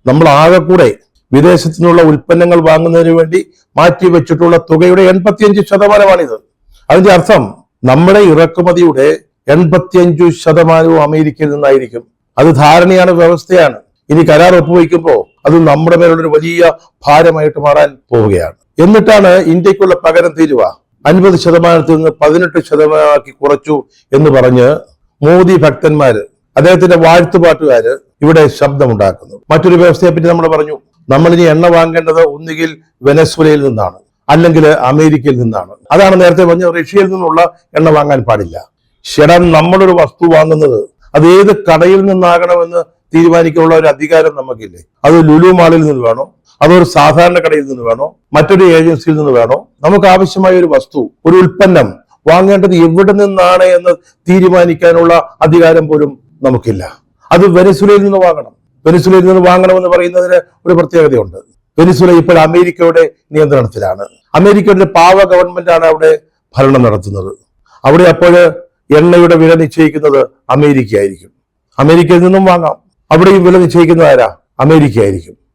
നമ്മൾ ആകെ കൂടെ വിദേശത്തു നിന്നുള്ള ഉൽപ്പന്നങ്ങൾ വാങ്ങുന്നതിന് വേണ്ടി മാറ്റി വെച്ചിട്ടുള്ള തുകയുടെ 85%. അതിന്റെ അർത്ഥം നമ്മുടെ ഇറക്കുമതിയുടെ 85% അമേരിക്കയിൽ നിന്നായിരിക്കും. അത് ധാരണയാണ്, വ്യവസ്ഥയാണ്. ഇനി കരാർ ഒപ്പുവയ്ക്കുമ്പോൾ അത് നമ്മുടെ മേലുള്ളൊരു വലിയ ഭാരമായിട്ട് മാറാൻ പോവുകയാണ്. എന്നിട്ടാണ് ഇന്ത്യക്കുള്ള പകരം തീരുവ 50% നിന്ന് 18% കുറച്ചു എന്ന് പറഞ്ഞ് മോദി ഭക്തന്മാര്, അദ്ദേഹത്തിന്റെ വാഴ്ത്തുപാട്ടുകാര് ഇവിടെ ശബ്ദമുണ്ടാക്കുന്നു. മറ്റൊരു വ്യവസ്ഥയെ പറ്റി നമ്മൾ പറഞ്ഞു, നമ്മളിനി എണ്ണ വാങ്ങേണ്ടത് ഒന്നുകിൽ വെനസ്വേലയിൽ നിന്നാണ്, അല്ലെങ്കിൽ അമേരിക്കയിൽ നിന്നാണ്. അതാണ് നേരത്തെ പറഞ്ഞ റഷ്യയിൽ നിന്നുള്ള എണ്ണ വാങ്ങാൻ പാടില്ല. ശരം നമ്മളൊരു വസ്തു വാങ്ങുന്നത് അത് ഏത് കടയിൽ നിന്നാകണമെന്ന് തീരുമാനിക്കാനുള്ള ഒരു അധികാരം നമുക്കില്ലേ? അത് ലുലു മാളിൽ നിന്ന് വേണോ, അതൊരു സാധാരണ കടയിൽ നിന്ന് വേണോ, മറ്റൊരു ഏജൻസിയിൽ നിന്ന് വേണോ? നമുക്ക് ആവശ്യമായ ഒരു വസ്തു, ഒരു ഉൽപ്പന്നം വാങ്ങേണ്ടത് എവിടെ നിന്നാണ് എന്ന് തീരുമാനിക്കാനുള്ള അധികാരം പോലും നമുക്കില്ല. അത് വെനസ്വേലയിൽ നിന്ന് വാങ്ങണം. വെനസ്വേലയിൽ നിന്ന് വാങ്ങണമെന്ന് പറയുന്നതിന് ഒരു പ്രത്യേകതയുണ്ട്. വെനസ്വേല ഇപ്പോൾ അമേരിക്കയുടെ നിയന്ത്രണത്തിലാണ്. അമേരിക്കയുടെ പാവ ഗവൺമെന്റാണ് അവിടെ ഭരണം നടത്തുന്നത്. അവിടെ അപ്പോൾ എണ്ണയുടെ വില നിശ്ചയിക്കുന്നത് അമേരിക്ക ആയിരിക്കും. അമേരിക്കയിൽ നിന്നും വാങ്ങാം. അവിടെയും വില നിശ്ചയിക്കുന്നത് ആരാ? അമേരിക്ക ആയിരിക്കും.